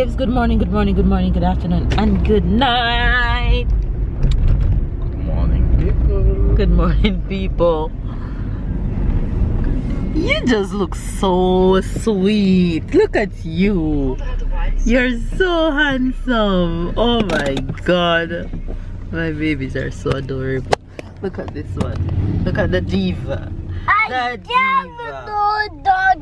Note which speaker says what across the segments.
Speaker 1: babes. Good morning, good morning, good morning, good afternoon, and good night.
Speaker 2: Good morning, people.
Speaker 1: Good morning, people. You just look so sweet. Look at you. You're so handsome. Oh my god. My babies are so adorable. Look at this one. Look at the diva. The diva.
Speaker 3: No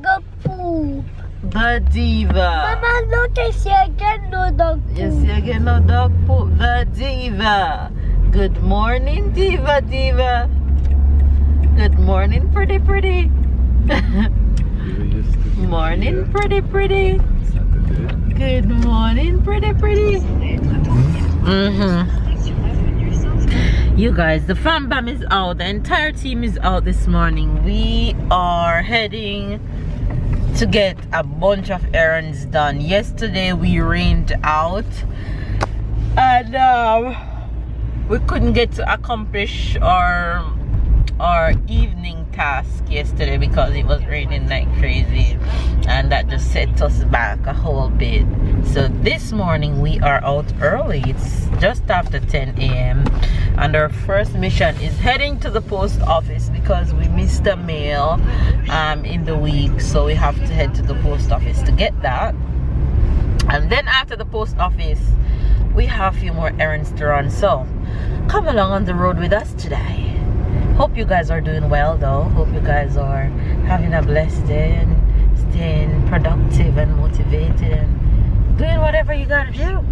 Speaker 3: dog poop.
Speaker 1: The diva.
Speaker 3: Mama, look, I see again no dog poop.
Speaker 1: Yes, you get no dog poop. The diva. Good morning, diva, diva. Good morning, pretty, pretty. Morning, pretty, pretty. Good morning, pretty, pretty. You guys, the fam bam is out. The entire team is out this morning. We are heading to get a bunch of errands done. Yesterday we rained out and we couldn't get to accomplish our evening task yesterday because it was raining like crazy, and that just set us back a whole bit. So this morning we are out early. It's just after 10 a.m. and our first mission is heading to the post office because we missed the mail in the week, so we have to head to the post office to get that. And then after the post office we have a few more errands to run, so come along on the road with us today. Hope you guys are doing well though. Hope you guys are having a blessed day and staying productive and motivated and doing whatever you gotta do.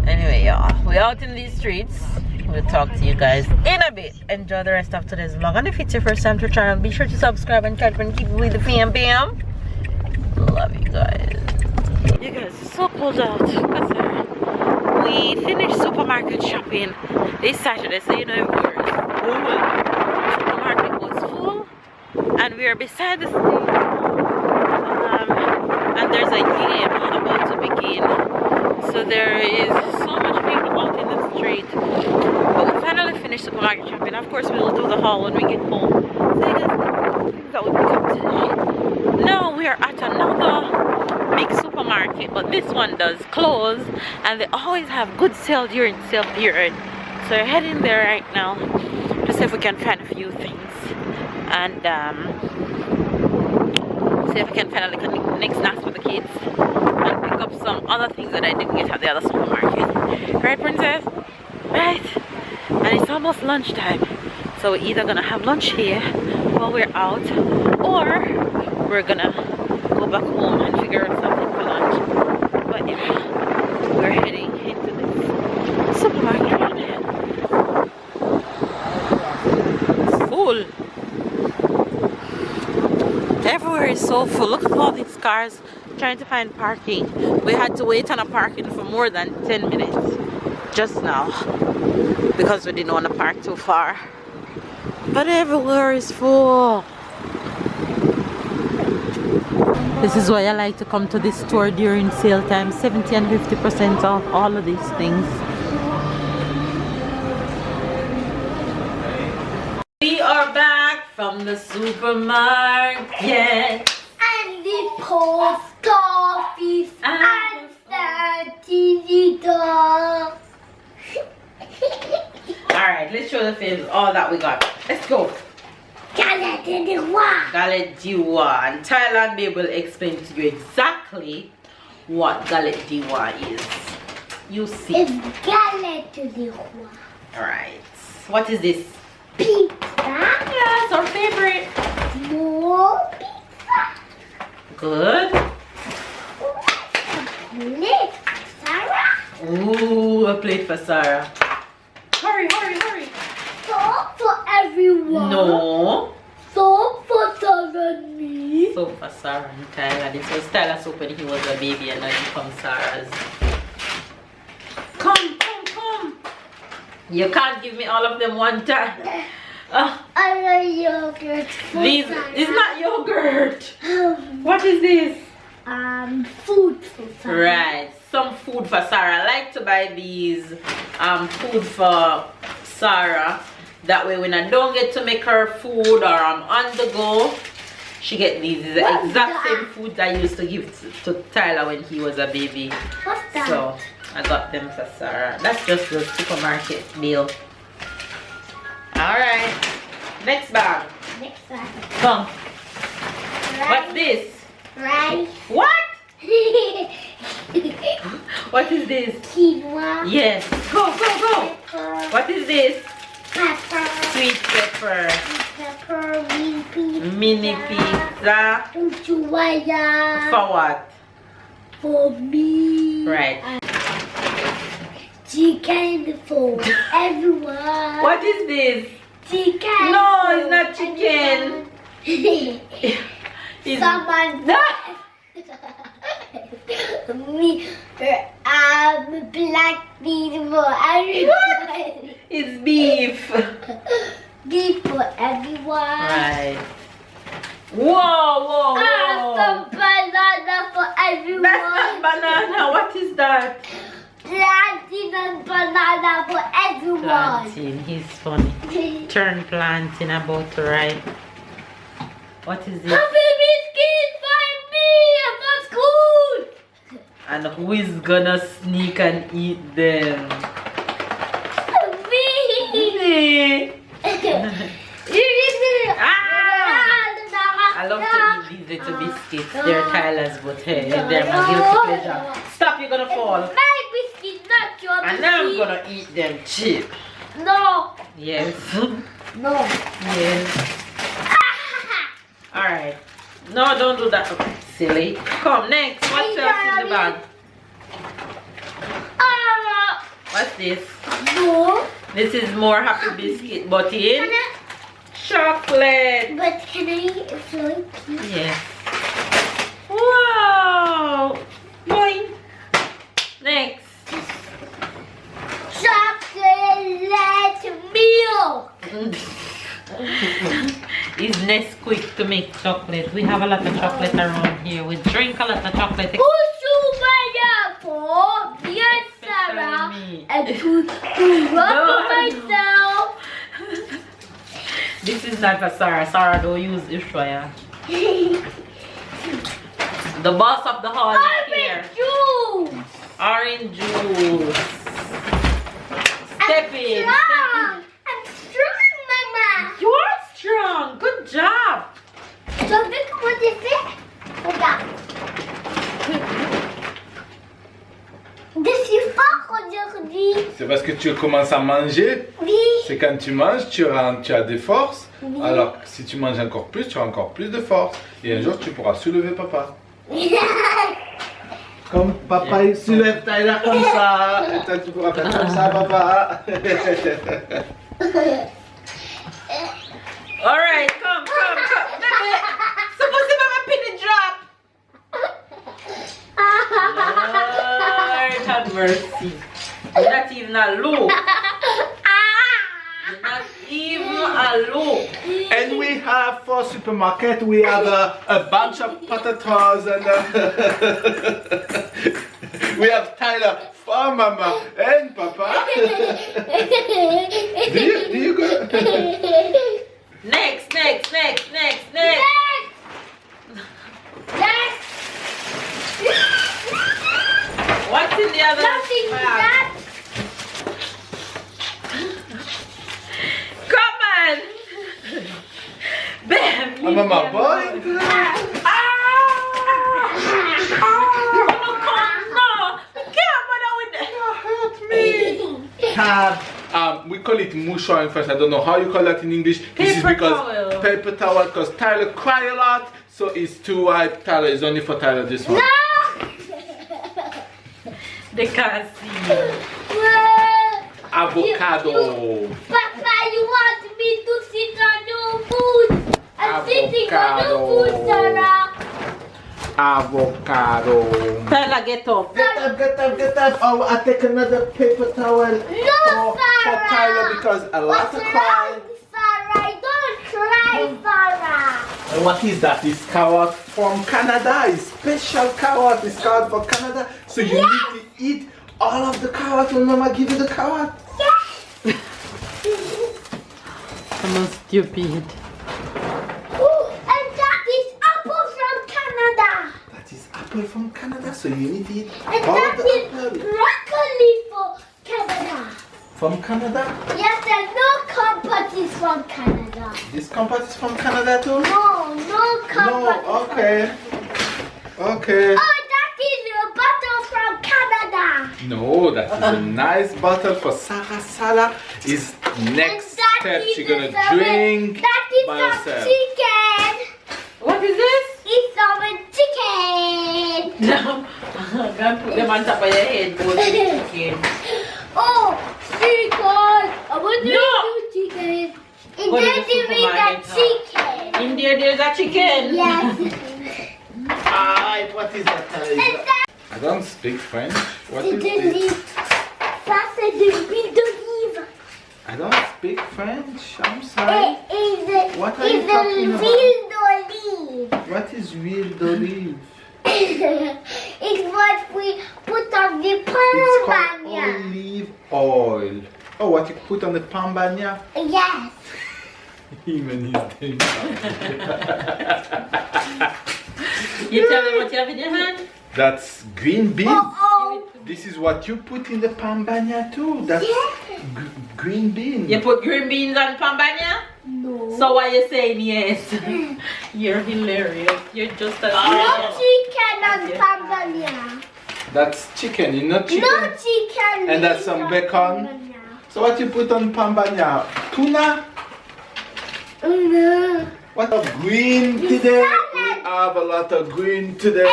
Speaker 1: Anyway, y'all, we're out in these streets. We'll talk to you guys in a bit. Enjoy the rest of today's vlog. And if it's your first time to the channel, be sure to subscribe and try to keep it with the fam bam. Love you guys. You guys, it's so cold out. We finished supermarket shopping this Saturday, so you know everywhere is full. Supermarket was full, and we are beside the stage. And there's a game about to begin, so there is so much people out in the street. But we finally finished supermarket shopping. Of course, we will do the haul when we get home. So you guys, things that we pick up today. Now we are at another big supermarket, but this one does close, and they always have good sale during sale period. So we're heading there right now to see if we can find a few things and see if we can find a little next snacks for the kids and pick up some other things that I didn't get at the other supermarket. Right, princess? Right? And it's almost lunchtime, so we're either gonna have lunch here while we're out, or we're gonna go back home and figure out something for lunch. But yeah, we're heading into this supermarket right now. It's full. Everywhere is so full. Look at all these cars trying to find parking. We had to wait on a parking for more than 10 minutes just now because we didn't want to park too far. But everywhere is full. This is why I like to come to this store during sale time. 70 and 50% off all of these things. We are back from the supermarket.
Speaker 3: And the post office and the TV door.
Speaker 1: Alright, let's show the films all that we got. Let's go.
Speaker 3: Galette de Roi.
Speaker 1: Galette de Roi. And Thailand Babe will explain to you exactly what Galette de Roi is. You see.
Speaker 3: It's Galette de Roi.
Speaker 1: Alright. What is this?
Speaker 3: Pizza.
Speaker 1: Yeah, it's our favorite.
Speaker 3: More pizza.
Speaker 1: Good.
Speaker 3: Plate, Sarah.
Speaker 1: Ooh, a plate for Sarah. Hurry, hurry, hurry.
Speaker 3: Soap for everyone.
Speaker 1: No.
Speaker 3: Soap for Sarah and me.
Speaker 1: Soap for Sarah and Tyler. This was Tyler's soap when he was a baby, and now he becomes Sarah's. Come, come, come. You can't give me all of them one time.
Speaker 3: I love yogurt for
Speaker 1: These,
Speaker 3: Sarah.
Speaker 1: it's not yogurt. What is this?
Speaker 3: Food for Sarah.
Speaker 1: Right, some food for Sarah. I like to buy these food for Sarah. That way when I don't get to make her food or I'm on the go, She get these. It's the
Speaker 3: What's
Speaker 1: exact
Speaker 3: that?
Speaker 1: same food I used to give to Tyler when he was a baby.
Speaker 3: What's that?
Speaker 1: So I got them for Sarah. That's just the supermarket meal. Alright. Next bag.
Speaker 3: Next one.
Speaker 1: Come.
Speaker 3: Rice.
Speaker 1: What's this?
Speaker 3: Rice.
Speaker 1: What? What is this?
Speaker 3: Quinoa.
Speaker 1: Yes. Go, go, go.
Speaker 3: Pepper.
Speaker 1: What is this?
Speaker 3: Pepper.
Speaker 1: Sweet pepper.
Speaker 3: Pepper. Mini pizza.
Speaker 1: Mini pizza.
Speaker 3: Uchuaya.
Speaker 1: For what?
Speaker 3: For me.
Speaker 1: Right.
Speaker 3: Chicken for everyone.
Speaker 1: What is this?
Speaker 3: Chicken.
Speaker 1: No,
Speaker 3: for
Speaker 1: it's not chicken.
Speaker 3: everyone.
Speaker 1: It's
Speaker 3: Someone. Me. Black beef for everyone.
Speaker 1: It's beef.
Speaker 3: Beef for everyone.
Speaker 1: Right. Whoa, whoa, whoa.
Speaker 3: Some banana for everyone.
Speaker 1: That's not banana. What is that?
Speaker 3: Plantain and banana for everyone.
Speaker 1: Plantain. He's funny. Turn plantain about to right. What is this?
Speaker 3: Happy biscuits for me for school.
Speaker 1: And who is gonna sneak and eat them?
Speaker 3: Me.
Speaker 1: Me. I love to eat these little biscuits. They're Tyler's, but hey, they're my guilty pleasure. Stop, you're gonna fall.
Speaker 3: My biscuit, not your biscuit.
Speaker 1: And now I'm gonna eat them cheap.
Speaker 3: No.
Speaker 1: Yes.
Speaker 3: No.
Speaker 1: Yes. Alright. No, don't do that. Okay, silly. Come, next. What's else in the bag? What's this?
Speaker 3: No.
Speaker 1: This is more Happy Biscuit, but in chocolate.
Speaker 3: But can I float?
Speaker 1: Yes. Wow. Boing. Next.
Speaker 3: Chocolate milk.
Speaker 1: Is Nesquik to make chocolate. We have a lot of chocolate around here. We drink a lot of chocolate.
Speaker 3: For dear Sarah
Speaker 1: me.
Speaker 3: and to rub myself.
Speaker 1: This is not for Sarah. Sarah don't use Ushuaia. The boss of the hall is here.
Speaker 3: Juice.
Speaker 1: Orange juice. Step in.
Speaker 3: Strong. I'm strong, Mama.
Speaker 1: You are strong. Good job.
Speaker 3: So look what is it? Regarde. Je suis fort aujourd'hui.
Speaker 2: C'est parce que tu commences à manger.
Speaker 3: Oui.
Speaker 2: C'est quand tu manges, tu as des forces.
Speaker 3: Oui.
Speaker 2: Alors, si tu manges encore plus, tu as encore plus de force. Et un jour, tu pourras soulever papa. Comme papa, il soulève Tyler comme ça. Et toi, tu pourras faire comme ça, papa.
Speaker 1: Alright, come. Suppose if I'm a penny drop. Lord have mercy. You're not even a loop. You're not even a loop.
Speaker 2: And we have for supermarket, we have a bunch of potatoes and we have Tyler for mama and papa. do you go?
Speaker 1: Next. What's in the other
Speaker 3: Nothing
Speaker 1: bag?
Speaker 3: that.
Speaker 1: Come on. Bam.
Speaker 2: Mama boy. We call it mouchoir in French. I don't know how you call that in English. This is because paper towel. Because Tyler cry a lot, so it's too wide. Tyler is only for Tyler. This one.
Speaker 3: No.
Speaker 1: They can't see.
Speaker 2: Avocado.
Speaker 3: Papa, you want me to sit on your food? I'm sitting on your food, Sarah.
Speaker 2: Avocado.
Speaker 1: Tyler, get up.
Speaker 2: Get up. Oh, I take another paper towel
Speaker 3: No,
Speaker 2: for
Speaker 3: Sarah.
Speaker 2: Tyler because a lot
Speaker 3: What's
Speaker 2: of
Speaker 3: wrong,
Speaker 2: crying.
Speaker 3: Sarah? Don't cry, Sarah.
Speaker 2: And what is that? It's carrot from Canada. It's special carrot. It's carrot for Canada. So you need to eat all of the carrot when Mama give you the carrot.
Speaker 1: I'm stupid.
Speaker 3: Ooh, and that is
Speaker 2: apple from Canada, so you need to eat
Speaker 3: And
Speaker 2: all
Speaker 3: that
Speaker 2: the
Speaker 3: is
Speaker 2: apple.
Speaker 3: broccoli for Canada.
Speaker 2: From Canada?
Speaker 3: Yes, and no compote is from Canada.
Speaker 2: This compote is from Canada too?
Speaker 3: No, no compote.
Speaker 2: No, okay. Okay.
Speaker 3: Oh, that is a bottle from Canada.
Speaker 2: No, that is a nice bottle for Sarah. Sarah is next
Speaker 3: And that
Speaker 2: step.
Speaker 3: is
Speaker 2: She's gonna
Speaker 3: some-
Speaker 2: drink
Speaker 3: That is
Speaker 2: by
Speaker 3: some
Speaker 2: herself.
Speaker 3: chicken.
Speaker 1: What is this?
Speaker 3: It's some chicken.
Speaker 1: No. Don't put them on top of your head, both chicken.
Speaker 3: Oh, chicken. I want to
Speaker 1: No.
Speaker 3: do chicken. And
Speaker 1: Go to
Speaker 3: then
Speaker 1: the
Speaker 3: there is a
Speaker 1: supermarket,
Speaker 3: chicken.
Speaker 1: In there's a chicken.
Speaker 3: Yes.
Speaker 2: What is that?
Speaker 3: And that
Speaker 2: I don't speak French. What
Speaker 3: is
Speaker 2: is
Speaker 3: the
Speaker 2: this?
Speaker 3: leaf. Ça, c'est de l'huile d'olive.
Speaker 2: I don't speak French. I'm sorry. What are you
Speaker 3: It's
Speaker 2: talking about?
Speaker 3: l'huile d'olive.
Speaker 2: What is real d'olive?
Speaker 3: It's what we put on the
Speaker 2: It's called
Speaker 3: pambanya.
Speaker 2: olive oil. Oh, what you put on the pambanya?
Speaker 3: Yes.
Speaker 2: Even his name.
Speaker 1: You tell me what you have in your hand?
Speaker 2: That's green beans.
Speaker 3: Oh,
Speaker 2: This is what you put in the pambanya too. That's
Speaker 3: yeah.
Speaker 2: green beans.
Speaker 1: You put green beans on pambanya?
Speaker 3: No.
Speaker 1: So why you saying yes? You're hilarious. You're just a
Speaker 3: No chicken on pambanya.
Speaker 2: That's chicken, you know chicken?
Speaker 3: No chicken.
Speaker 2: And that's some
Speaker 3: on
Speaker 2: bacon?
Speaker 3: pambanya.
Speaker 2: So what you put on pambanya? Tuna?
Speaker 3: No.
Speaker 2: What of green today? We have a lot of green today.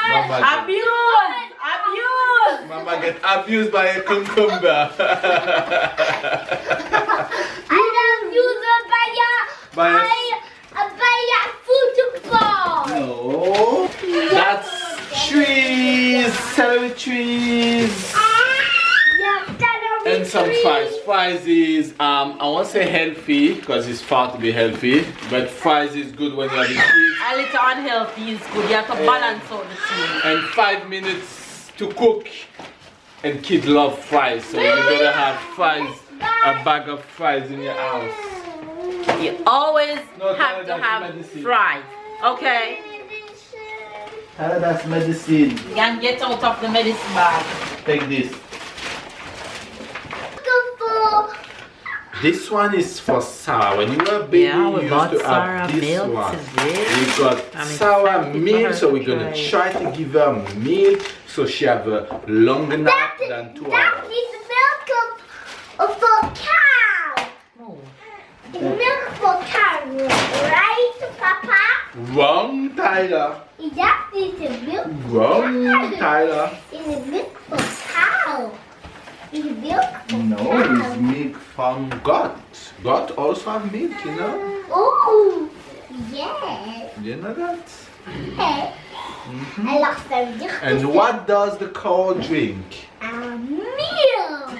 Speaker 2: Mama,
Speaker 1: Abuse!
Speaker 2: Mama get abused by a cucumber. By a
Speaker 3: football.
Speaker 2: No. That's trees, celery trees. And some fries. Fries is, I won't say healthy because it's far to be healthy, but fries is good when you have kids.
Speaker 1: A little unhealthy is good. You have to balance out the two.
Speaker 2: And 5 minutes to cook. And kids love fries, so you better have fries, a bag of fries in your house.
Speaker 1: You always
Speaker 2: No,
Speaker 1: have to
Speaker 2: that's
Speaker 1: have
Speaker 2: medicine.
Speaker 1: fries. Okay?
Speaker 2: That's medicine.
Speaker 1: You can get out of the medicine bag.
Speaker 2: Take this. This one is for Sarah. When you were a baby,
Speaker 1: Yeah, we
Speaker 2: you
Speaker 1: bought
Speaker 2: used to
Speaker 1: Sarah
Speaker 2: have this
Speaker 1: milk
Speaker 2: one.
Speaker 1: today.
Speaker 2: We got
Speaker 1: I'm
Speaker 2: Sarah
Speaker 1: excited for
Speaker 2: milk,
Speaker 1: her
Speaker 2: so we're
Speaker 1: to
Speaker 2: gonna
Speaker 1: try
Speaker 2: try to give her milk so she have a longer nap than 2
Speaker 3: That
Speaker 2: hours.
Speaker 3: is milk for cow.
Speaker 1: Oh.
Speaker 3: It's milk for cow, right, Papa?
Speaker 2: Wrong, Tyler.
Speaker 3: That is milk.
Speaker 2: Wrong, Tyler.
Speaker 3: It's milk for cow. It's milk for
Speaker 2: No,
Speaker 3: cow.
Speaker 2: it's milk from goat. Goat also have milk, you know?
Speaker 3: Oh, yes.
Speaker 2: You know that?
Speaker 3: Hey. Alors ça veut dire que
Speaker 2: And
Speaker 3: c'est
Speaker 2: what does the cow drink?
Speaker 3: un milk.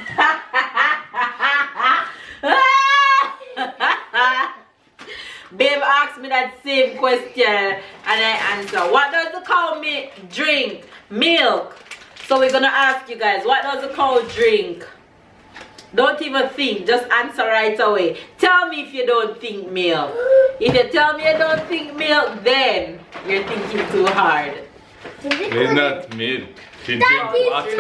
Speaker 1: Babe asked me that same question and I answer. What does the cow drink? Milk. So we're gonna ask you guys, what does the cow drink? Don't even think, just answer right away. Tell me if you don't think milk. If you tell me you don't think milk, then you're thinking too hard.
Speaker 2: They're not milk. They
Speaker 3: That
Speaker 2: drink
Speaker 3: is
Speaker 2: water.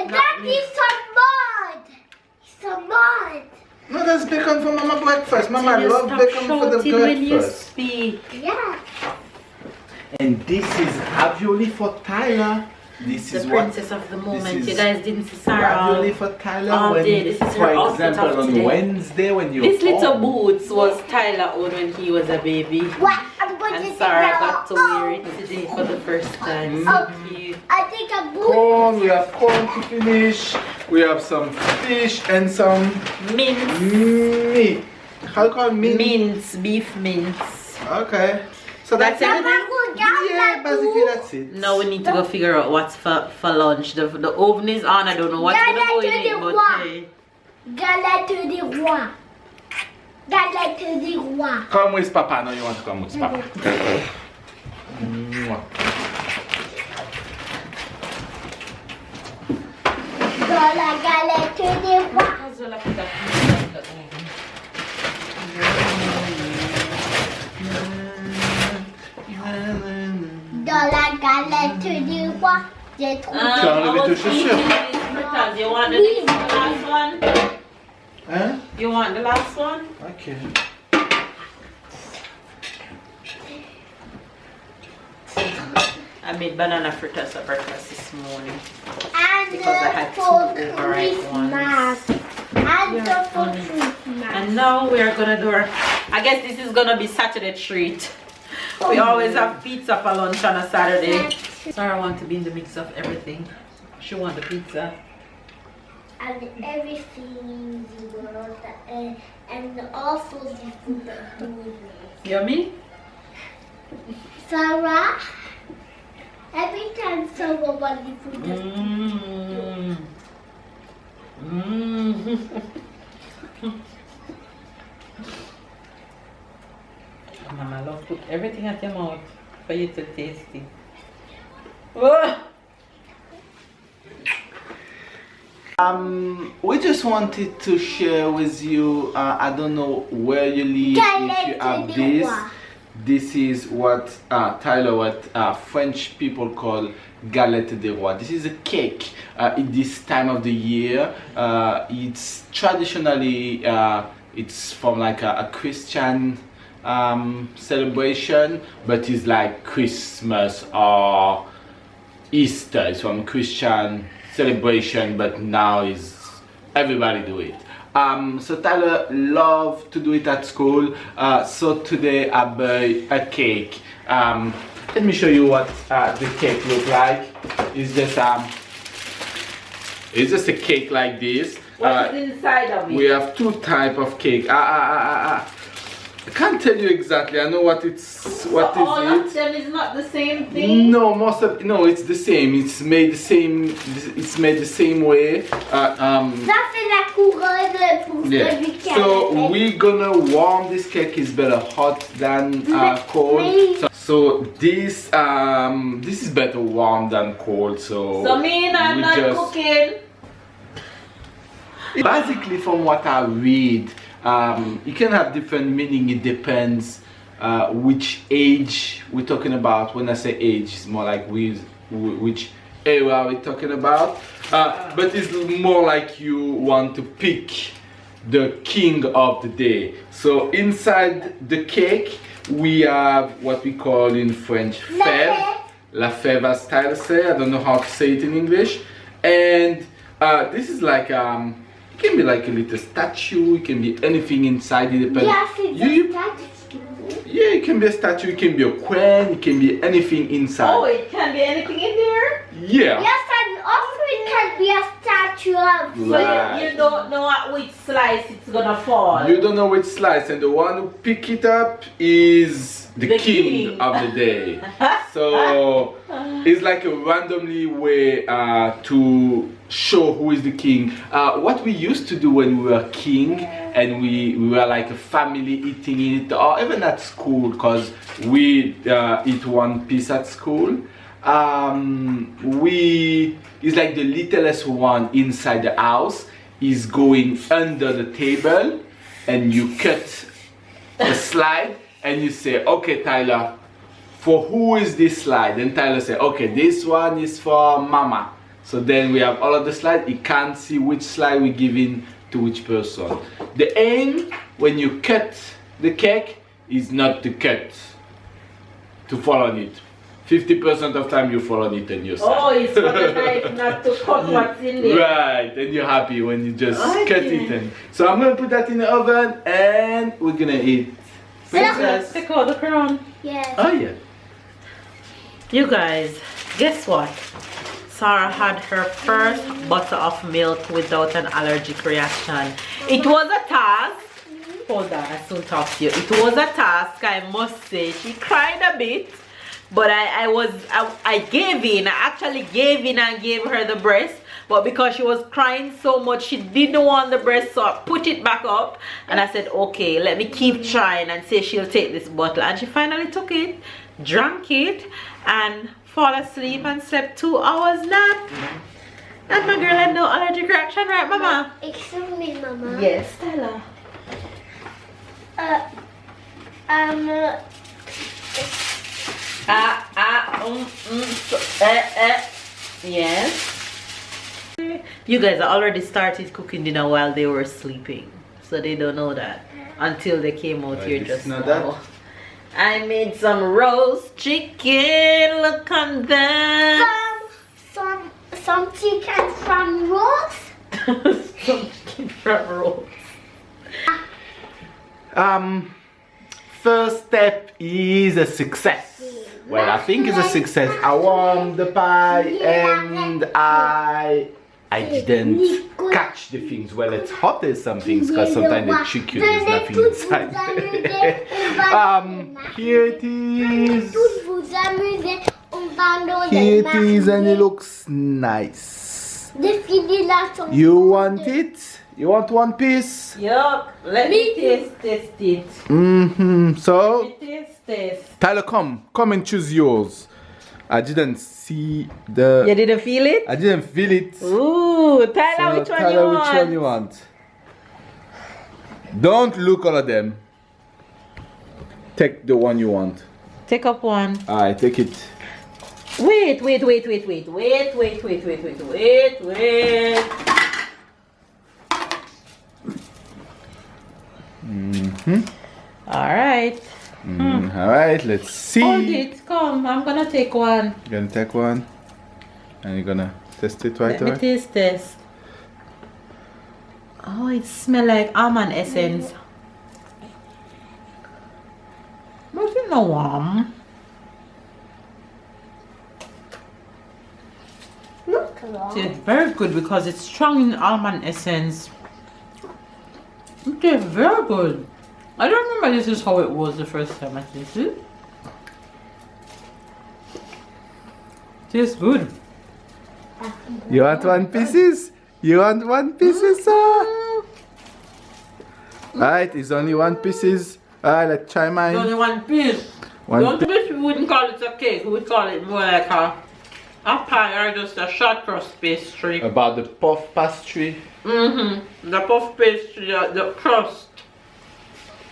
Speaker 3: That is some mud. Some mud.
Speaker 2: No, that's bacon for Mama breakfast. Mama love bacon for the
Speaker 1: when you
Speaker 2: breakfast.
Speaker 1: speak.
Speaker 3: Yeah.
Speaker 2: And this is ravioli for Tyler. This
Speaker 1: The
Speaker 2: is what
Speaker 1: princess of the moment.
Speaker 2: is
Speaker 1: You guys didn't see Sarah.
Speaker 2: ravioli for Tyler.
Speaker 1: all
Speaker 2: When,
Speaker 1: day. This is her
Speaker 2: for
Speaker 1: outfit
Speaker 2: example,
Speaker 1: of
Speaker 2: on
Speaker 1: today.
Speaker 2: Wednesday when you
Speaker 1: This little boots was Tyler own when he was a baby.
Speaker 3: What? I'm going
Speaker 1: And
Speaker 3: to
Speaker 1: Sarah
Speaker 3: sit
Speaker 1: got to
Speaker 3: down.
Speaker 1: wear it today for the first time.
Speaker 3: Oh.
Speaker 1: So cute.
Speaker 3: I think a boot.
Speaker 2: corn, we have corn to finish. We have some fish and some
Speaker 1: Mince.
Speaker 2: meat. How do you call it?
Speaker 1: Mince. Beef mince.
Speaker 2: Okay. So that's
Speaker 1: That's
Speaker 2: it.
Speaker 1: everything?
Speaker 2: Yeah, basically that's it.
Speaker 1: Now we need to go figure out what's for lunch. The oven is on. I don't know what's gonna go in it, but hey.
Speaker 3: Galette des rois. Galette des rois.
Speaker 2: Come with Papa. No, you want to come with Papa. Mwah.
Speaker 3: Dans la galette des rois. des trous.
Speaker 2: Tu as enlevé tes chaussures?
Speaker 1: You want the last one?
Speaker 2: Hein?
Speaker 1: You want the last one?
Speaker 2: Ok.
Speaker 1: I made banana fritters for breakfast this morning.
Speaker 3: And
Speaker 1: Because I had
Speaker 3: for
Speaker 1: two overripe
Speaker 3: Christmas. And for Christmas.
Speaker 1: And now we are gonna do our, I guess this is gonna be Saturday treat. We always have pizza for lunch on a Saturday. Sarah wants to be in the mix of everything. She wants the pizza.
Speaker 3: And everything in the world. And also the food that we
Speaker 1: Yummy?
Speaker 3: Sarah, every time Sarah wants the food that
Speaker 1: Mmm. Mmm. Mama, love put everything at your mouth for you to taste it. Oh.
Speaker 2: We just wanted to share with you, I don't know where you live, if you have this. This is what Tyler, what French people call galette des rois. This is a cake at this time of the year. It's traditionally, it's from like a Christian celebration, but it's like Christmas or Easter. It's from Christian celebration, but now is everybody do it. So Tyler loved to do it at school. So today I buy a cake. Let me show you what the cake look like. It's just a cake like this.
Speaker 1: What's inside of it?
Speaker 2: We have two type of cake. I can't tell you exactly. I know what it's. What
Speaker 1: so
Speaker 2: is
Speaker 1: all
Speaker 2: it?
Speaker 1: of them is not the same thing.
Speaker 2: No, it's the same. It's made the same. It's made the same way.
Speaker 3: Ça c'est la couronne pour
Speaker 2: Yeah.
Speaker 3: celui qui a
Speaker 2: So
Speaker 3: la tête.
Speaker 2: we're gonna warm this cake. Is better hot than cold. So this is better warm than cold.
Speaker 1: So me and I'm
Speaker 2: we
Speaker 1: not
Speaker 2: just-
Speaker 1: cooking.
Speaker 2: Basically, from what I read, you can have different meaning. It depends which age we're talking about. When I say age, it's more like which era we're talking about. But it's more like you want to pick the king of the day. So inside the cake, we have what we call in French fève. La fève, as Tyler say. I don't know how to say it in English. And this is like it can be like a little statue. It can be anything inside. It depends.
Speaker 3: Yeah, c'est
Speaker 2: You-
Speaker 3: ça.
Speaker 2: yeah, it can be a statue. It can be a queen. It can be anything inside.
Speaker 1: Oh, it can be anything in there?
Speaker 2: Yeah.
Speaker 3: Yes, and also it can be a statue of
Speaker 2: Right.
Speaker 1: So you don't know at which slice it's gonna fall.
Speaker 2: You don't know which slice, and the one who pick it up is the king
Speaker 1: king.
Speaker 2: of the day. So it's like a randomly way to show who is the king. What we used to do when we were king and we were like a family eating it, or even at school, because we eat one piece at school. It's like the littlest one inside the house is going under the table, and you cut a slide and you say, okay, Tyler, for who is this slide? And Tyler say, okay, this one is for Mama. So then we have all of the slides. He can't see which slide we're giving to which person. The aim when you cut the cake is not to cut, to fall on it. 50% of time you fall on it and you're sad.
Speaker 1: Oh, it's for the knife not to cut what's in there.
Speaker 2: Right, and you're happy when you just
Speaker 1: Okay.
Speaker 2: cut it in. So I'm gonna put that in the oven and we're gonna eat.
Speaker 1: Princess, take out the crown.
Speaker 3: Yes.
Speaker 2: Oh yeah.
Speaker 1: You guys, guess what? Sarah had her first bottle of milk without an allergic reaction. It was a task. Hold on, I soon talk to you. It was a task, I must say. She cried a bit, but I gave in. I actually gave in and gave her the breast. But because she was crying so much, she didn't want the breast, so I put it back up. And I said, okay, let me keep trying and say she'll take this bottle. And she finally took it, drank it, and fall asleep and slept 2 hours nap. And my girl had no allergic reaction, right, Mama?
Speaker 3: Excuse me, Mama.
Speaker 1: Yes, Stella. Yes. You guys already started cooking dinner while they were sleeping, so they don't know that until they came out here just now.
Speaker 2: That?
Speaker 1: I made some roast chicken. Look on that.
Speaker 3: Some chicken from roast.
Speaker 1: Some chicken from roast.
Speaker 2: First step is a success. Well, I think it's a success. I warmed the pie and I didn't catch the things. Well, it's hot. There's some things because sometimes they trick you. There's nothing inside. Here it is. Here it is, and it looks nice. You want it? You want one piece?
Speaker 1: Yup. Let me taste it.
Speaker 2: So,
Speaker 1: Let me taste.
Speaker 2: Tyler, come and choose yours. I didn't see the.
Speaker 1: You didn't feel it?
Speaker 2: I didn't feel it.
Speaker 1: Ooh, Tyler, which one you want?
Speaker 2: Which one you want? Don't look all of them. Take the one you want.
Speaker 1: Take up one.
Speaker 2: Alright, take it.
Speaker 1: Wait. Alright.
Speaker 2: Alright, let's see.
Speaker 1: Hold it, come. I'm gonna take one.
Speaker 2: You're gonna take one and you're gonna test it right
Speaker 1: Let me
Speaker 2: away.
Speaker 1: taste this. Oh, it smells like almond essence. But it's not warm. It's very good because it's strong in almond essence. It's very good. I don't remember this is how it was the first time I tasted it. Tastes good.
Speaker 2: You want one pieces? You want one pieces, sir? Alright, it's only one pieces. Alright, let's try mine.
Speaker 1: Only one piece. Don't wish we wouldn't call it a cake. We would call it more like a pie or just a short crust pastry.
Speaker 2: About the puff pastry.
Speaker 1: The puff pastry, the crust.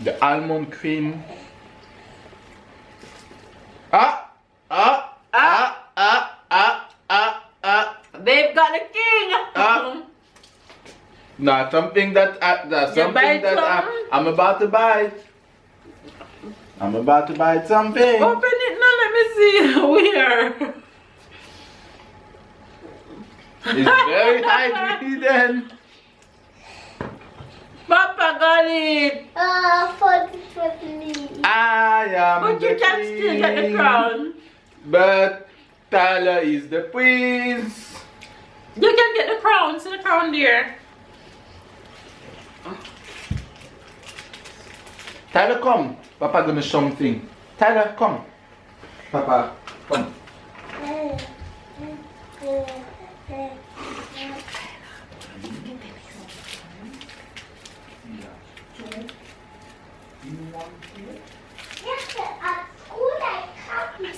Speaker 2: The almond cream.
Speaker 1: They've got the king.
Speaker 2: Nah, something that I'm about to buy. I'm about to buy something.
Speaker 1: Open it now, let me see. Where?
Speaker 2: It's very hydrated.
Speaker 1: Papa got it.
Speaker 3: For me.
Speaker 2: I am
Speaker 1: But
Speaker 2: the
Speaker 1: you can still get the
Speaker 2: king,
Speaker 1: crown.
Speaker 2: But Tyler is the prince.
Speaker 1: You can get the crown. See the crown there.
Speaker 2: Tyler, come. Papa gonna show something. Tyler, come. Papa, come.
Speaker 3: Yes, at school I can't.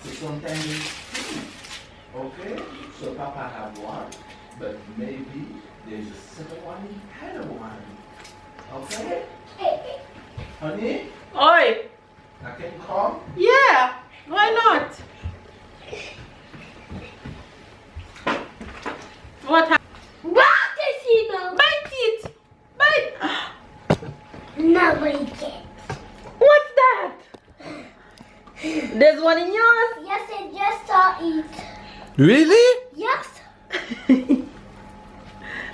Speaker 2: Sometimes, okay, so Papa have one, but maybe there's a second one in Tyler one. Okay? Honey,
Speaker 1: Oi.
Speaker 2: I can come?
Speaker 1: Yeah. Why not? What happened? Bite it. Bite.
Speaker 3: Nobody gets.
Speaker 1: What's that? There's one in yours?
Speaker 3: Yes, I just saw it.
Speaker 2: Really?
Speaker 3: Yes.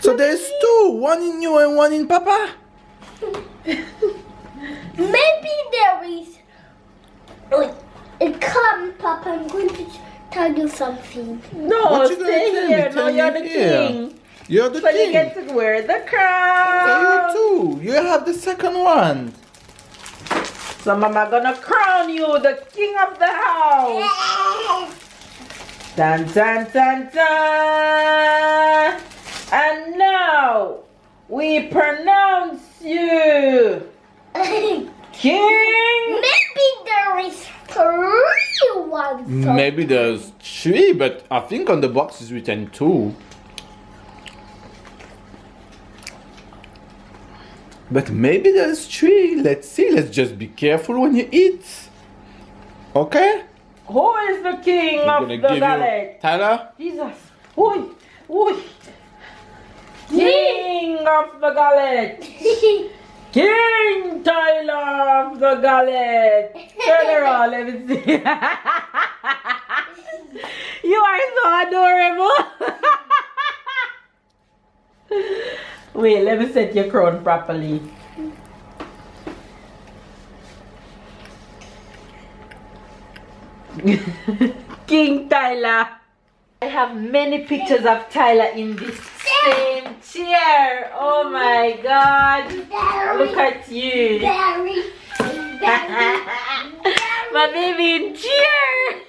Speaker 2: So there's two, one in you and one in Papa?
Speaker 3: Maybe there is. Come, Papa, I'm going to tell you something.
Speaker 1: No,
Speaker 2: What you gonna
Speaker 1: stay
Speaker 2: tell me?
Speaker 1: here.
Speaker 2: Tell
Speaker 1: No, you're
Speaker 2: me
Speaker 1: the
Speaker 2: here.
Speaker 1: king.
Speaker 2: You're the
Speaker 1: So
Speaker 2: king.
Speaker 1: you get to wear the crown.
Speaker 2: You too. You have the second one.
Speaker 1: So Mama gonna crown you the king of the house. Dun dun dun dun. And now we pronounce you king.
Speaker 3: Maybe there is 3 ones.
Speaker 2: Maybe there's 3, but I think on the box is written 2. But maybe there's 3. Let's see. Let's just be careful when you eat. Okay?
Speaker 1: Who is the king of the gullet?
Speaker 2: Tyler?
Speaker 1: Jesus. Oi. Oi. King of the gullet. King Tyler of the gullet. Turn around, let me see. You are so adorable. Wait, let me set your crown properly. King Tyler. I have many pictures of Tyler in this same chair. Oh my God. Look at you. My baby in chair.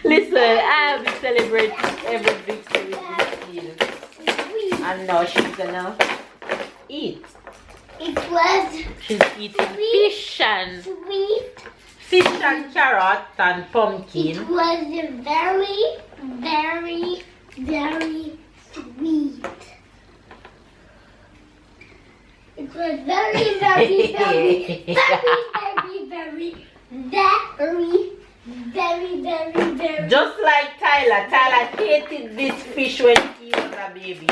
Speaker 1: Listen, I'll be celebrating every victory with this meal. And now she's gonna eat. She's eating fish and carrot and pumpkin.
Speaker 3: It was very, very, very sweet. It was very, very, very, very.
Speaker 1: Just like Tyler. Tyler hated this fish when he was a baby.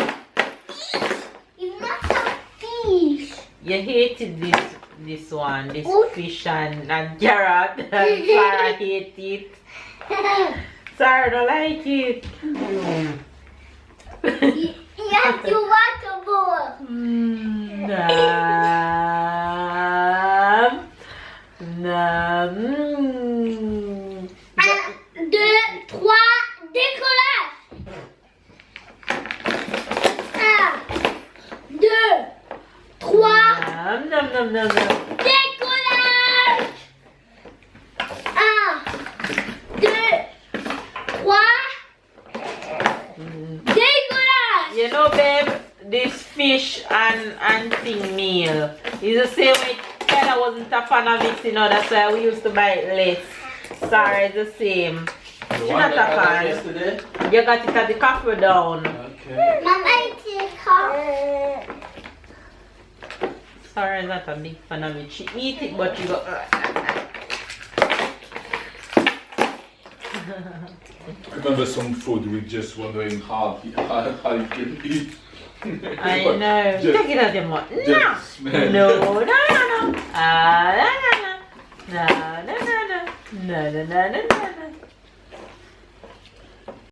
Speaker 3: It's not a fish.
Speaker 1: You hated this one, this fish and carrot. And Sarah hated it. Sarah don't like it.
Speaker 3: You have to watch a bowl.
Speaker 1: Nom. Nom.
Speaker 3: 1, 2, 3, décollage. 1, 2, 3,
Speaker 1: Nom, nom, nom, nom, nom.
Speaker 3: décollage. 1, 2, 3, décollage.
Speaker 1: You know, babe, this fish and thing meal is the same way. Tyler wasn't a fan of it, you know, that's why we used to buy it less. Sorry, it's the same. She's not a fan.
Speaker 2: Yesterday?
Speaker 1: You got it at the cafe down.
Speaker 2: Okay.
Speaker 3: Mama, it's a coffee.
Speaker 1: Sarah's not a big fan of it. She eat it, but you go.
Speaker 2: Remember some food we just wondering how you can eat.
Speaker 1: I know.
Speaker 2: Just-
Speaker 1: Take it out your mouth. No.
Speaker 2: just smell.
Speaker 1: No, no, no, no. Ah, no, no, no. No, no, no, no. No, no, no, no, no.